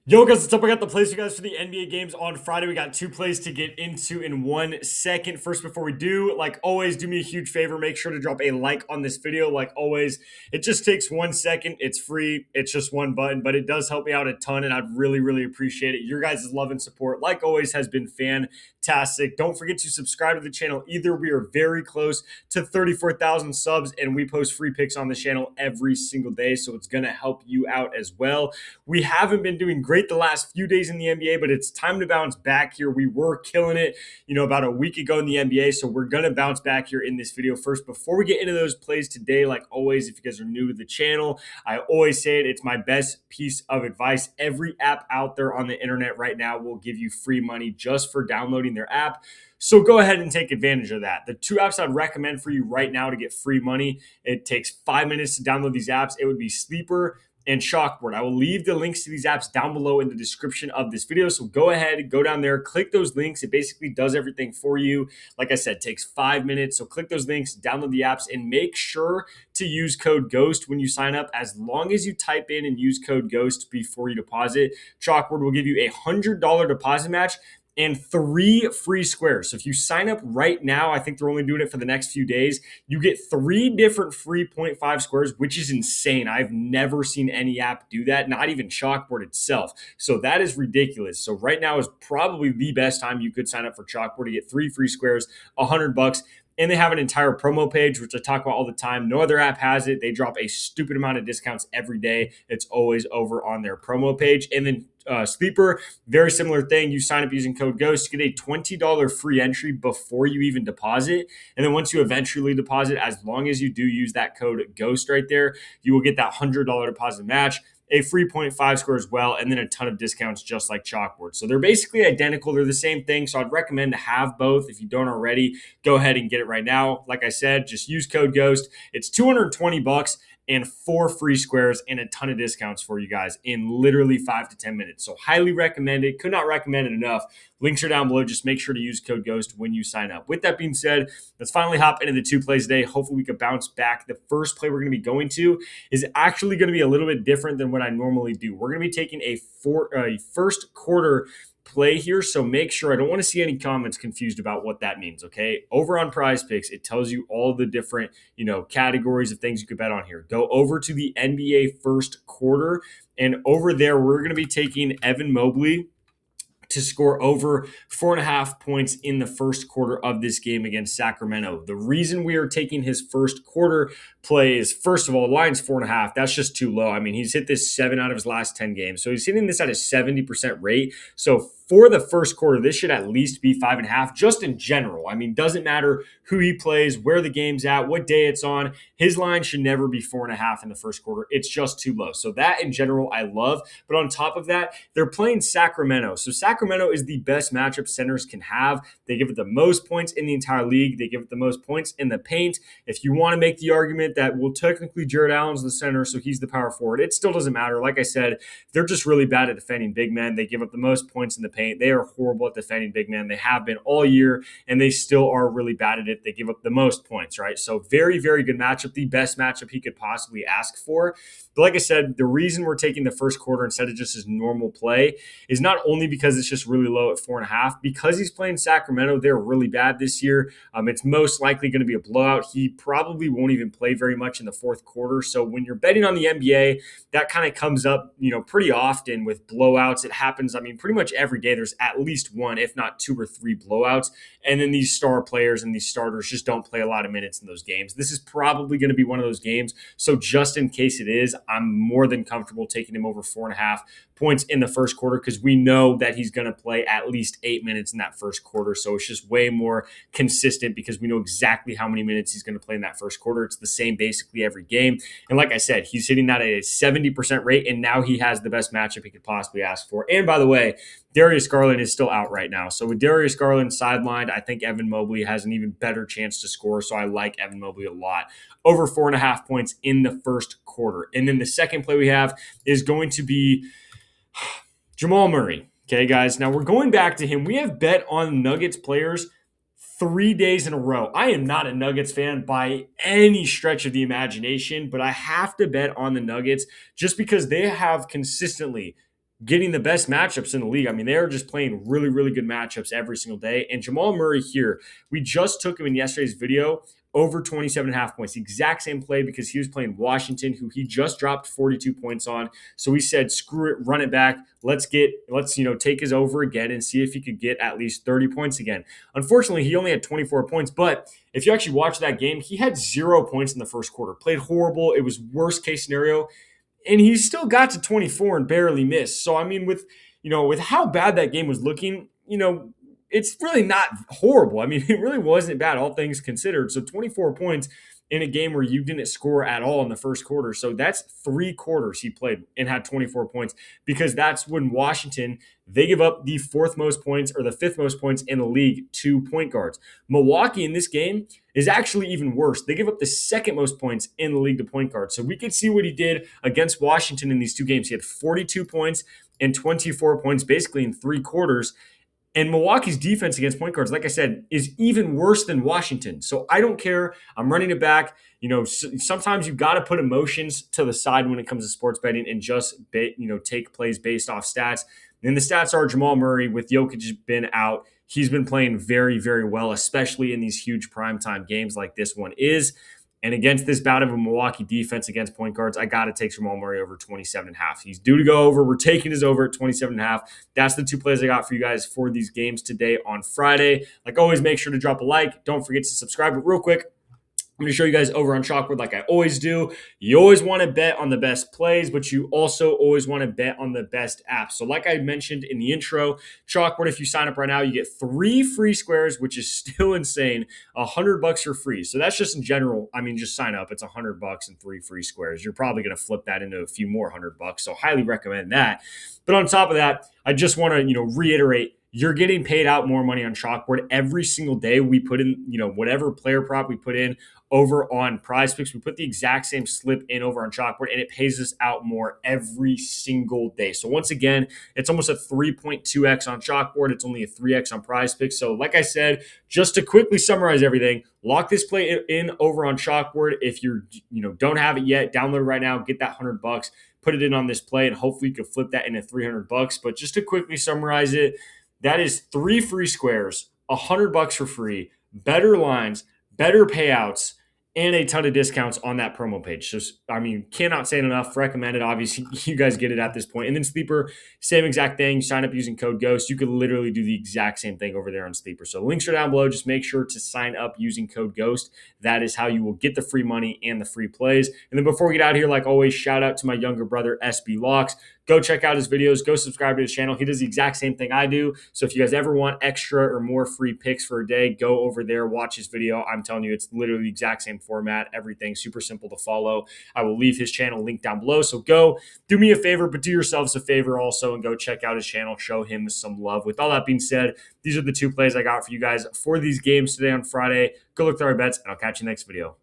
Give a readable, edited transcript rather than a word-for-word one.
Yo, guys, what's up? I got the plays for you guys for the NBA games on Friday. We got two plays to get into in 1 second. First, before we do, like always, do me a huge favor. Make sure to drop a like on this video. Like always, it just takes 1 second. It's free. It's just one button, but it does help me out a ton, and I'd really, really appreciate it. Your guys' love and support, like always, has been fantastic. Don't forget to subscribe to the channel either. We are very close to 34,000 subs, and we post free picks on the channel every single day, so it's going to help you out as well. We haven't been doing great the last few days in the NBA, but it's time to bounce back here. We were killing it, about a week ago in the NBA, so we're going to bounce back here in this video. First, before we get into those plays today, like always, if you guys are new to the channel, I always say it's my best piece of advice. Every app out there on the internet right now will give you free money just for downloading their app. So go ahead and take advantage of that. The two apps I'd recommend for you right now to get free money, it takes 5 minutes to download these apps. It would be Sleeper and Chalkboard. I will leave the links to these apps down below in the description of this video. So go ahead, go down there, click those links. It basically does everything for you. Like I said, it takes 5 minutes. So click those links, download the apps, and make sure to use code GHOST when you sign up. As long as you type in and use code GHOST before you deposit, Chalkboard will give you a $100 deposit match and 3 free squares. So if you sign up right now, I think they're only doing it for the next few days, you get 3 different free 0.5 squares, which is insane. I've never seen any app do that, not even Chalkboard itself. So that is ridiculous. So right now is probably the best time you could sign up for Chalkboard to get 3 free squares, $100. And they have an entire promo page, which I talk about all the time. No other app has it. They drop a stupid amount of discounts every day. It's always over on their promo page. And then Sleeper, very similar thing. You sign up using code GHOST, you get a $20 free entry before you even deposit. And then once you eventually deposit, as long as you do use that code GHOST right there, you will get that $100 deposit match, a free 0.5 score as well, and then a ton of discounts just like Chalkboard. So they're basically identical. They're the same thing. So I'd recommend to have both. If you don't already, go ahead and get it right now. Like I said, just use code GHOST. It's $220 and 4 free squares and a ton of discounts for you guys in literally 5 to 10 minutes. So highly recommend it. Could not recommend it enough. Links are down below. Just make sure to use code GHOST when you sign up. With that being said, let's finally hop into the two plays today. Hopefully we can bounce back. The first play we're going to be going to is actually going to be a little bit different than what I normally do. We're going to be taking a first quarter play here, so make sure, I don't want to see any comments confused about what that means, okay? Over on Prizepicks, it tells you all the different, categories of things you could bet on here. Go over to the NBA first quarter, and over there, we're going to be taking Evan Mobley to score over 4.5 points in the first quarter of this game against Sacramento. The reason we are taking his first quarter play is, first of all, the line's 4.5. That's just too low. I mean, he's hit this 7 out of his last 10 games. So he's hitting this at a 70% rate. So for the first quarter, this should at least be 5.5, just in general. I mean, doesn't matter who he plays, where the game's at, what day it's on. His line should never be 4.5 in the first quarter. It's just too low. So that in general, I love. But on top of that, they're playing Sacramento. So Sacramento is the best matchup centers can have. They give it the most points in the entire league. They give it the most points in the paint. If you want to make the argument that, well, technically Jared Allen's the center, so he's the power forward, it still doesn't matter. Like I said, they're just really bad at defending big men. They give up the most points in the paint. They are horrible at defending big men. They have been all year, and they still are really bad at it. They give up the most points, right? So very, very good matchup, the best matchup he could possibly ask for. But like I said, the reason we're taking the first quarter instead of just his normal play is not only because it's just really low at 4.5, because he's playing Sacramento. They're really bad this year. It's most likely going to be a blowout. He probably won't even play very much in the fourth quarter. So when you're betting on the NBA, that kind of comes up, pretty often with blowouts. It happens, pretty much every day. There's at least one, if not 2 or 3 blowouts. And then these star players and these starters just don't play a lot of minutes in those games. This is probably going to be one of those games. So just in case it is, I'm more than comfortable taking him over 4.5 points in the first quarter, because we know that he's going to play at least 8 minutes in that first quarter. So it's just way more consistent because we know exactly how many minutes he's going to play in that first quarter. It's the same basically every game. And like I said, he's hitting that at a 70% rate, and now he has the best matchup he could possibly ask for. And by the way, Darius Garland is still out right now. So with Darius Garland sidelined, I think Evan Mobley has an even better chance to score. So I like Evan Mobley a lot. Over 4.5 points in the first quarter. And then the second play we have is going to be Jamal Murray. Okay, guys. Now we're going back to him. We have bet on Nuggets players 3 days in a row. I am not a Nuggets fan by any stretch of the imagination, but I have to bet on the Nuggets just because they have consistently getting the best matchups in the league. I mean, they're just playing really, really good matchups every single day. And Jamal Murray here, we just took him in yesterday's video over 27.5 points. The exact same play because he was playing Washington, who he just dropped 42 points on. So we said, screw it, run it back. Let's take his over again and see if he could get at least 30 points again. Unfortunately, he only had 24 points, but if you actually watch that game, he had 0 points in the first quarter. Played horrible. It was worst case scenario, and he still got to 24 and barely missed. So I mean, with how bad that game was looking, it's really not horrible. I mean, it really wasn't bad, all things considered. So 24 points in a game where you didn't score at all in the first quarter. So that's 3 quarters he played and had 24 points, because that's when Washington, they give up the fourth most points or the fifth most points in the league to point guards. Milwaukee in this game is actually even worse. They give up the second most points in the league to point guards. So we could see what he did against Washington in these two games. He had 42 points and 24 points basically in 3 quarters. And Milwaukee's defense against point guards, like I said, is even worse than Washington. So I don't care. I'm running it back. Sometimes you've got to put emotions to the side when it comes to sports betting and just take plays based off stats. And the stats are Jamal Murray, with Jokic been out, he's been playing very, very well, especially in these huge primetime games like this one is. And against this bout of a Milwaukee defense against point guards, I got to take Jamal Murray over 27.5. He's due to go over. We're taking his over at 27.5. That's the 2 plays I got for you guys for these games today on Friday. Like always, make sure to drop a like. Don't forget to subscribe. But real quick, I'm going to show you guys over on Chalkboard like I always do. You always want to bet on the best plays, but you also always want to bet on the best apps. So like I mentioned in the intro, Chalkboard, if you sign up right now, you get 3 free squares, which is still insane. $100 for free. So that's just in general. I mean, just sign up. It's $100 and 3 free squares. You're probably going to flip that into a few more $100. So highly recommend that. But on top of that, I just want to, reiterate, you're getting paid out more money on Chalkboard every single day. We put in, whatever player prop we put in over on Prizepicks, we put the exact same slip in over on Chalkboard, and it pays us out more every single day. So once again, it's almost a 3.2x on Chalkboard. It's only a 3x on Prizepicks. So like I said, just to quickly summarize everything, lock this play in over on Chalkboard. If you don't have it yet, download it right now, get that $100, put it in on this play, and hopefully you can flip that into $300. But just to quickly summarize it, that is 3 free squares, $100 for free, better lines, better payouts, and a ton of discounts on that promo page. So, I mean, cannot say it enough. Recommend it. Obviously, you guys get it at this point. And then Sleeper, same exact thing. Sign up using code GHOST. You could literally do the exact same thing over there on Sleeper. So links are down below. Just make sure to sign up using code GHOST. That is how you will get the free money and the free plays. And then before we get out of here, like always, shout out to my younger brother, SB Locks. Go check out his videos. Go subscribe to his channel. He does the exact same thing I do. So if you guys ever want extra or more free picks for a day, go over there, watch his video. I'm telling you, it's literally the exact same format. Everything super simple to follow. I will leave his channel linked down below. So go do me a favor, but do yourselves a favor also and go check out his channel. Show him some love. With all that being said, these are the 2 plays I got for you guys for these games today on Friday. Go look through our bets, and I'll catch you next video.